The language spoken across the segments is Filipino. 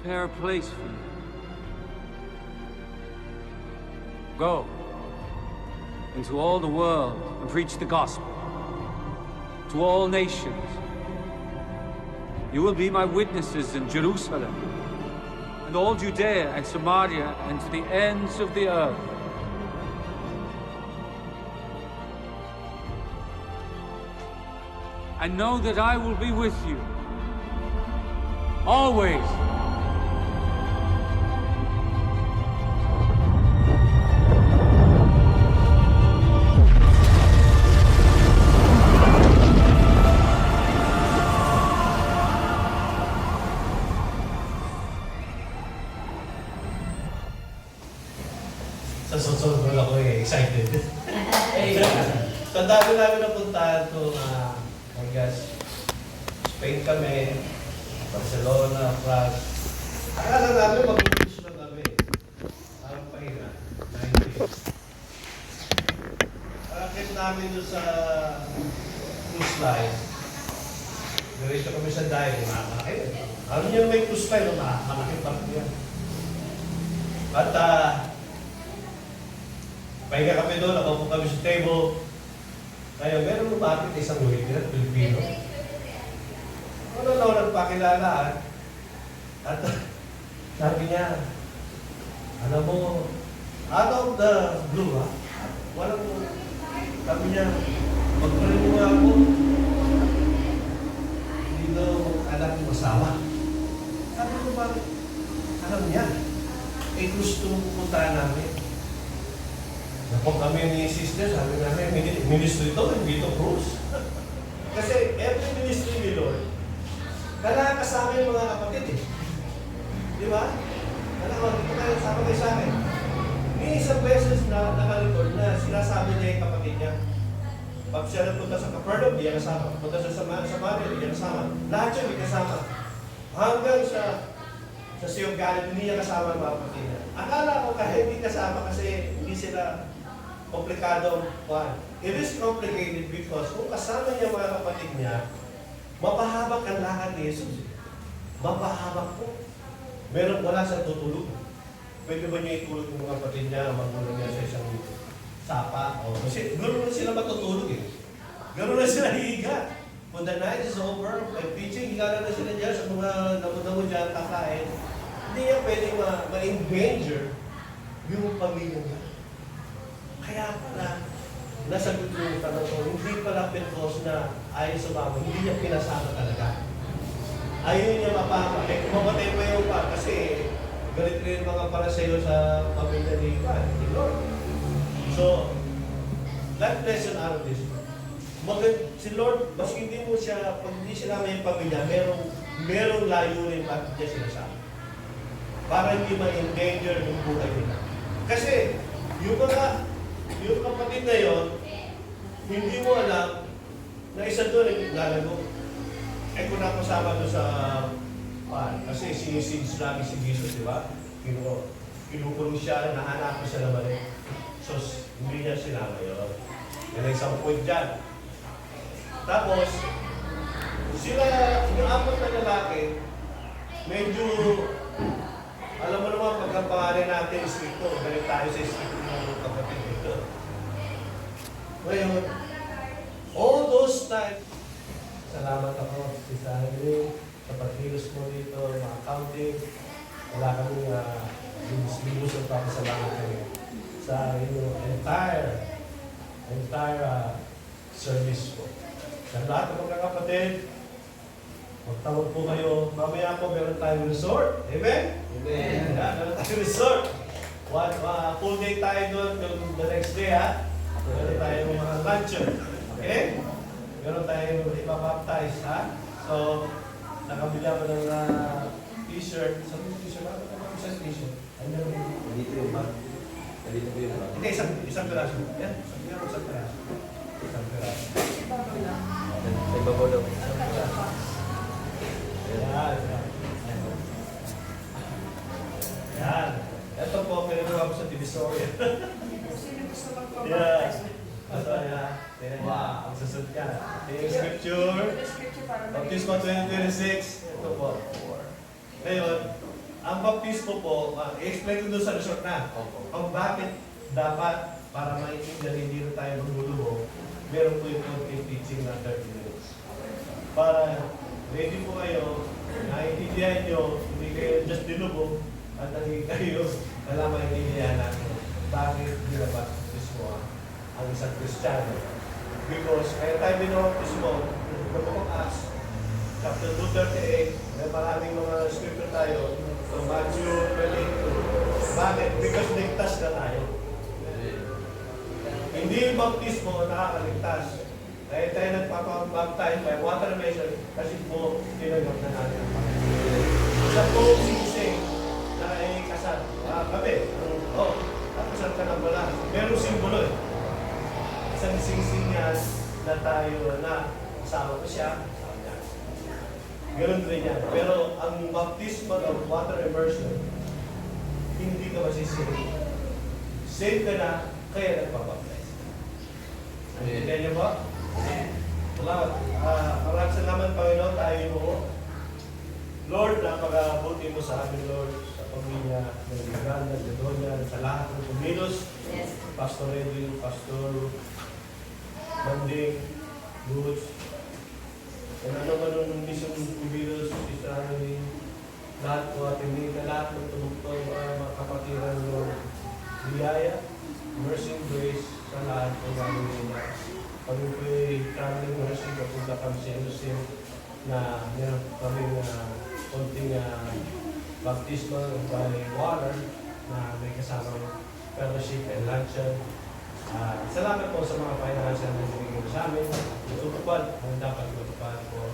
prepare a place for you. Go into all the world and preach the gospel to all nations. You will be my witnesses in Jerusalem and all Judea and Samaria and to the ends of the earth. And know that I will be with you always. Sa susunod ako excited. Sa dami namin napuntahan to I guess, Spain kami, Barcelona, France. Akala namin mag-finish na kami. Parang pahinga, 9 days. Akit namin doon sa cruise line. Diretso kami sa dive, malaki. Ano niya may cruise line, malaki pa yan. At pahinga kami doon, nakaupo kami sa table. Kaya meron lumapit isang waiter, Pilipino. Ano na nagpakilala at sabi niya, alam mo, out of the blue, walang, sabi niya, magparin mo nga ako, hindi daw anak yung asawa. Sabi ko ba, alam niya, gusto mong pumuntahan namin. Napok kami ni sister, sabi namin, ministry ito, hindi ito cruise. Kasi every ministry ni Lord, kailangan kasama yung mga kapatid eh. Di ba? Kailangan, dito kayo, sama kayo sa akin. May isang beses na nakalikod na sinasabi niya yung kapatid niya. Pag siya napunta sa Capernaum, di yan kasama. Punta sa Samaria, di yan kasama. Lahat yun, di kasama. Hanggang sa Sea of Galilee, hindi niya kasama ang mga kapatid niya. Akala ko kahit hindi kasama kasi hindi sila komplikado. It is complicated because kung kasama niya mga kapatid niya, mapahabak ang lakad ni Jesus. Mapahabak po. Meron wala sa tutulog. Pwede ba niya itulog yung mga kapatid niya, magulong niya sa isang sapa? O, kasi gano'n na sila matutulog eh. Gano'n na sila higa. When the night is over, may preaching, higa na sila dyan sa mga damo-damo dyan, kakain. Hindi niya pwede ma-endanger yung pamilya niya. Kaya pala, nasagot yung tanong ko, hindi pala Pentecostal na ayaw sumama, hindi niya pinasama talaga. Ayaw niya mapama. Mamatay pa yung pa kasi galit rin mga para sa iyo sa pamilya ni Lord. So, life lesson out of this. Si Lord, mas hindi mo siya, pag hindi sinama yung pamilya, merong layunin bakit niya sinasama. Para hindi ma-endanger yung buhay nila. Kasi, yung kapatid na yun, hindi mo alam na isa doon ay lalago. Eh kung napasama doon sa kasi sinisins lagi si Jesus, di ba? Kinukulong siya, nahanapan siya naman eh. So, hindi niya sinama yun. Yan ang isang point dyan. Tapos, sila, yung apat na lalaki, medyo, alam mo naman, pag ang pangalan natin stricto, galing tayo sa stricto ng kapatid dito. Ngayon, all those times, salamat ako sa Henry, sa pagkilos mo dito, mga accounting, wala kami limus-limus ang papasalamat kami sa entire service ko. Sa lahat ng mga kapatid, magtawag po kayo. Mamaya po meron tayong resort. Amen? Amen. Meron tayong resort. Full day tayo doon the next day, ha? Meron tayong mga luncheon. Okay? Meron tayong ipapaptize, ha? So, nakabili ako ng t-shirt. Sabi yung t-shirt, ano ka isang t-shirt? Ano yung dito yung bag? Dito po yung bag? Hindi, isang peraso. Yan, isang peraso. Isang peraso. Sa ibabaw daw. Isang peraso. Yan. Yan. Ito po, pinagawa ko sa Divisoria. Yeah. Wow. Susod ka. Yung scripture. Baptismo 2026. Ito po. Ngayon, ang baptismo po, i-explain ko doon sa resort na. Opo. Kung bakit dapat, para maintindihan hindi na tayo maglulubo, meron po yung konting teaching na 30 minutes. Para ready po kayo, naiintindihan nyo, hindi kayo just dilubog, at hindi kayo alam maintindihan natin bakit binabaptismo ang isang Kristiyano. Because kaya tayo binabaptismo, the book of Acts, chapter 2:38, may maraming mga scripture tayo, so Matthew 22. Bakit? Because ligtas na tayo. Hindi yung baptismo nakakaligtas. Kaya tayo nagpapabaptize by water immersion kasi po tinanggap na natin ang Panginoon. Sa po singsing na ay kasal. Kami, kasal ka na pala. Merong simbolo eh. Isang singsing yan na tayo na kasama ko siya, kasama niya. Ganun rin yan. Pero ang baptismo ng water immersion, hindi ka masisave. Save ka na, kaya nagpapabaptize. Naintindihan niyo ba? Salamat. Maraming salamat, Panginoon, tayo mo. Lord, napakabuti mo sa amin, Lord, sa pamilya ng Uganda, Gadonia, sa lahat ng kumilos. Yes. Pastor Edwin, Pastor Manding, Boots, and ano man nung mission kumilos, Sister Annalyn, lahat po atin dito, lahat ng tumugtong mga kapatiran, Lord, biyaya, mercy and grace sa lahat ng gagawin nila. Kami po ay traveling mercy, papunta kami sa Innocent na meron kami konting baptismal by water na may kasamang fellowship and luncheon. Salamat po sa mga financial na binigay sa amin. Itutupad ang dapat matupad po.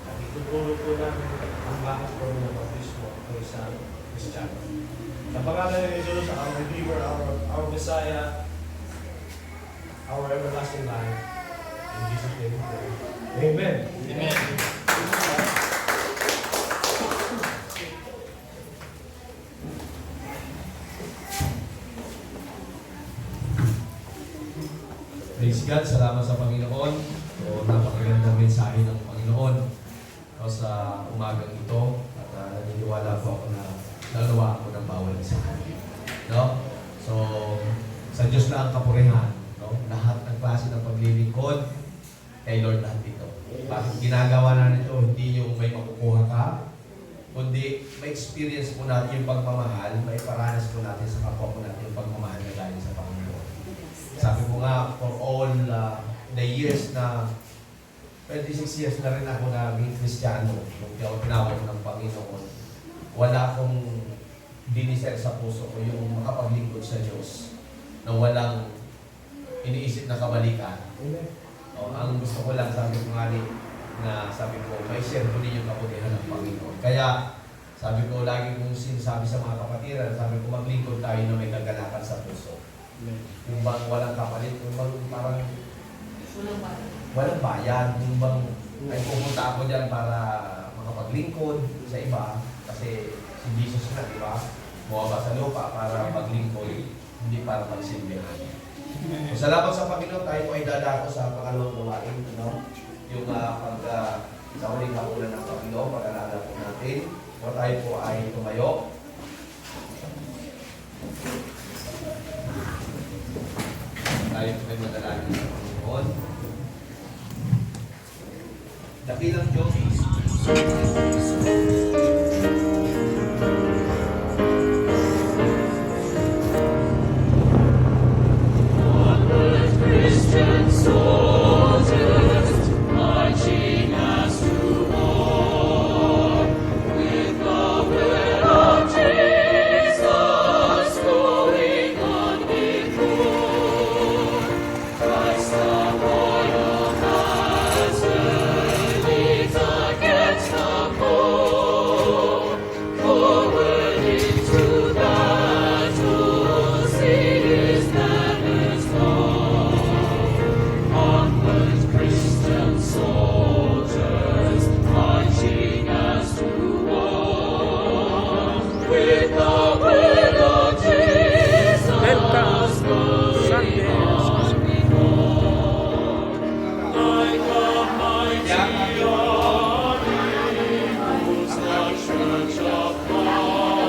At itutulog po namin ang bakit po ng baptismo ng isang Kristiyano. Sa pangalan ni Jesus, our Redeemer, our Messiah, our everlasting life. In Jesus' name we pray. Amen. Amen. Praise God, salamat sa Panginoon. So, napakagandang mensahe ng Panginoon sa umagang ito. At naniniwala po ako na nagawa ako ng bawal sa kanya. No? So, sa Diyos na ang kapurihan. No? Lahat ng klase ng paglilingkod kay Lord lahat ito. Bakit ginagawa natin ito? Hindi yung may makukuha ka, kundi may experience po natin yung pagmamahal, may paranas po natin sa kapwa po natin yung pagmamahal na galing sa Panginoon. Sabi ko nga, for all the years na 26 years na rin ako naging Kristiyano, nung ako tinawag ng Panginoon, wala akong diniser sa puso ko yung makapaglingkod sa Diyos na walang iniisip na kabalikan. Ang gusto ko lang, sabi ko nga sabi ko, may share ko din yung kabutihan ng Panginoon. Kaya, sabi ko, lagi kong sinasabi sa mga kapatiran, sabi ko, maglingkod tayo na may kaganapan sa puso. Yung bang walang kapalit, yung bang parang walang bayad, yung bang ay pupunta ako dyan para makapaglingkod sa iba, kasi si Jesus na, di ba? Bumaba sa lupa para maglingkod, hindi para magsilbihan. So, salamat sa Panginoon, tayo po ay dadako sa pangalawang gawain, no? Yung sa huling hapunan ng Panginoon, pag-alala po natin. So, tayo po ay tumayo. Tayo po ay madalangin sa Panginoon. Dakilang Diyos, Christian soldiers marching as to war with the will of Jesus going on before. Christ the royal master leads against the foe. Forward into battle, see his banners fall. Onward, Christian soldiers, marching as to war, with the word of Jesus going on before. Like a mighty army moves the church of God.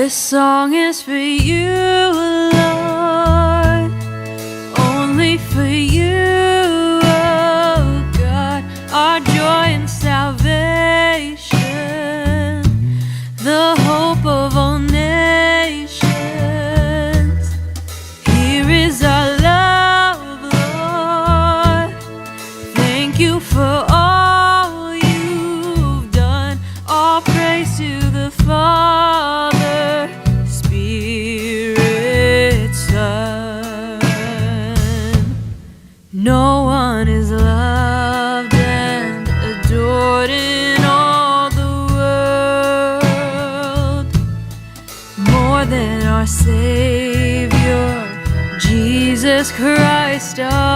This song is for you, Lord, only for you, oh God, our joy and salvation, the hope of all nations. Here is our love, Lord. Thank you for all you've done. All praise to the Father, Spirit, Son. No one is loved and adored in all the world more than our Savior, Jesus Christ our